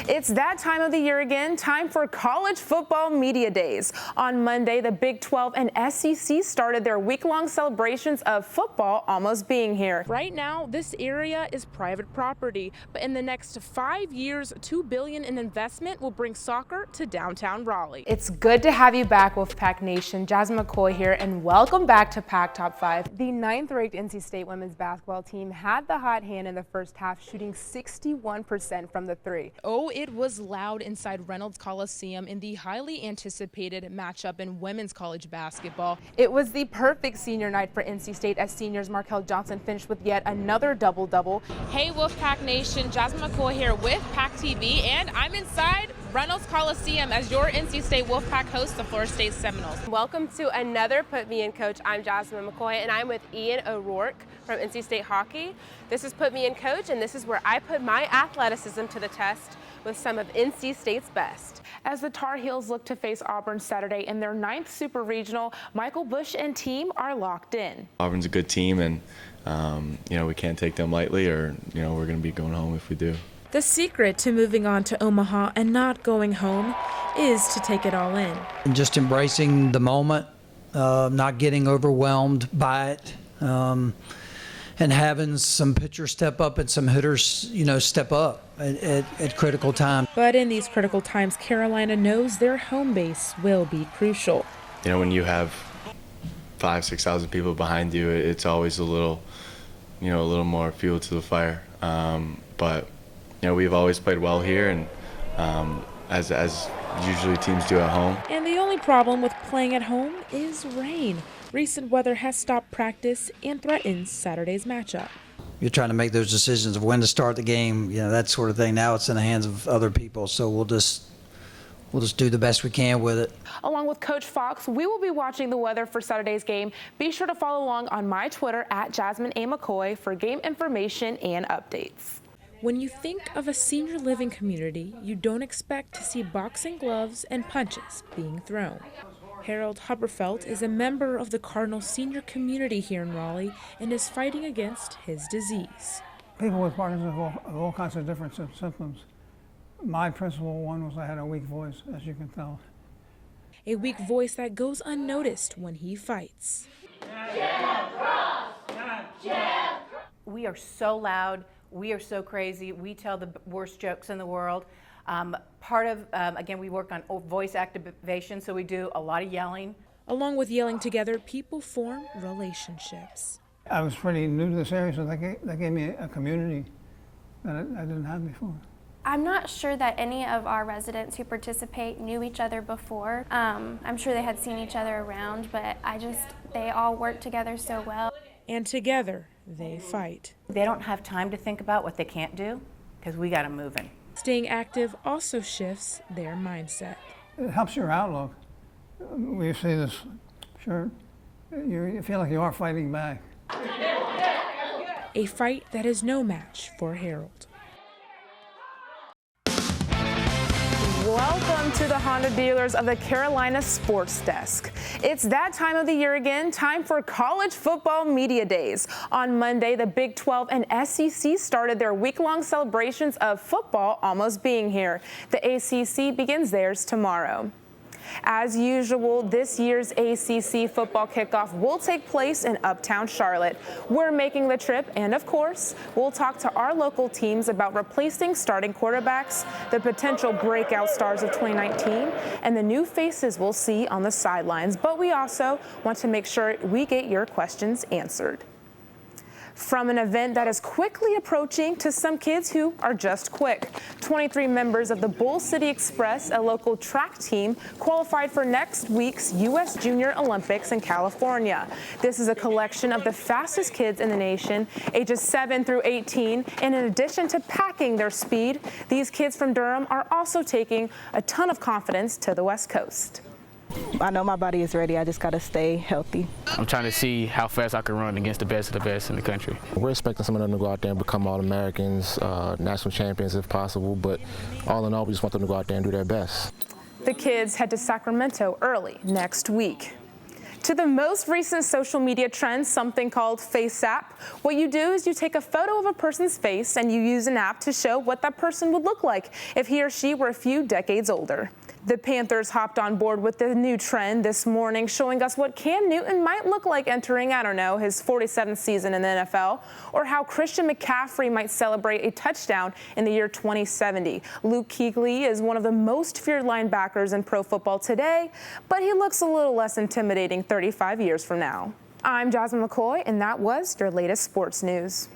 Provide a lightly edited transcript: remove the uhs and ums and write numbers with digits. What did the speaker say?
It's that time of the year again, time for college football media days. On Monday, the Big 12 and SEC started their week-long celebrations of football almost being here. Right now, this area is private property, but in the next 5 years, $2 billion in investment will bring soccer to downtown Raleigh. It's good to have you back, Wolfpack Nation. Jasmine McKoy here, and welcome back to Pack Top 5. The 9th-ranked NC State women's basketball team had the hot hand in the first half, shooting 61% from the three. Oh, it was loud inside Reynolds Coliseum in the highly anticipated matchup in women's college basketball. It was the perfect senior night for NC State as seniors Markel Johnson finished with yet another double-double. Hey Wolfpack Nation, Jasmine McKoy here with Pack TV, and I'm inside Reynolds Coliseum as your NC State Wolfpack hosts the Florida State Seminoles. Welcome to another Put Me In Coach. I'm Jasmine McKoy and I'm with Ian O'Rourke from NC State Hockey. This is Put Me In Coach, and this is where I put my athleticism to the test with some of NC State's best. As the Tar Heels look to face Auburn Saturday in their 9th Super Regional, Michael Bush and team are locked in. Auburn's a good team, and we can't take them lightly, or we're going to be going home if we do. The secret to moving on to Omaha and not going home is to take it all in. And just embracing the moment, not getting overwhelmed by it, and having some pitchers step up and some hitters, step up at critical times. But in these critical times, Carolina knows their home base will be crucial. When you have 5,000-6,000 people behind you, it's always a little more fuel to the fire. But we've always played well here, and as usually teams do at home. And the only problem with playing at home is rain. Recent weather has stopped practice and threatens Saturday's matchup. You're trying to make those decisions of when to start the game, that sort of thing. Now it's in the hands of other people, so we'll just do the best we can with it. Along with Coach Fox, we will be watching the weather for Saturday's game. Be sure to follow along on my Twitter at Jasmine A. McKoy for game information and updates. When you think of a senior living community, you don't expect to see boxing gloves and punches being thrown. Harold Huberfeld is a member of the Cardinal senior community here in Raleigh and is fighting against his disease. People with Parkinson's have all kinds of different symptoms. My principal one was I had a weak voice, as you can tell. A weak voice that goes unnoticed when he fights. We are so loud. We are so crazy. We tell the worst jokes in the world. Again, we work on voice activation, so we do a lot of yelling. Along with yelling together, people form relationships. I was pretty new to this area, so that gave me a community that I didn't have before. I'm not sure that any of our residents who participate knew each other before. I'm sure they had seen each other around, but they all work together so well. And together, they fight. They don't have time to think about what they can't do, because we got them moving. Staying active also shifts their mindset. It helps your outlook. We see this shirt, you feel like you are fighting back. A fight that is no match for Harold. Welcome to the Honda dealers of the Carolina Sports Desk. It's that time of the year again, time for college football media days. On Monday, the Big 12 and SEC started their week-long celebrations of football almost being here. The ACC begins theirs tomorrow. As usual, this year's ACC football kickoff will take place in Uptown Charlotte. We're making the trip, and of course, we'll talk to our local teams about replacing starting quarterbacks, the potential breakout stars of 2019, and the new faces we'll see on the sidelines. But we also want to make sure we get your questions answered. From an event that is quickly approaching to some kids who are just quick. 23 members of the Bull City Express, a local track team, qualified for next week's U.S. Junior Olympics in California. This is a collection of the fastest kids in the nation, ages 7 through 18, and in addition to packing their speed, these kids from Durham are also taking a ton of confidence to the West Coast. I know my body is ready. I just got to stay healthy. I'm trying to see how fast I can run against the best of the best in the country. We're expecting some of them to go out there and become All-Americans, national champions if possible, but all in all, we just want them to go out there and do their best. The kids head to Sacramento early next week. To the most recent social media trend, something called FaceApp. What you do is you take a photo of a person's face and you use an app to show what that person would look like if he or she were a few decades older. The Panthers hopped on board with the new trend this morning, showing us what Cam Newton might look like entering, his 47th season in the NFL, or how Christian McCaffrey might celebrate a touchdown in the year 2070. Luke Kuechly is one of the most feared linebackers in pro football today, but he looks a little less intimidating 35 years from now. I'm Jasmine McKoy, and that was your latest sports news.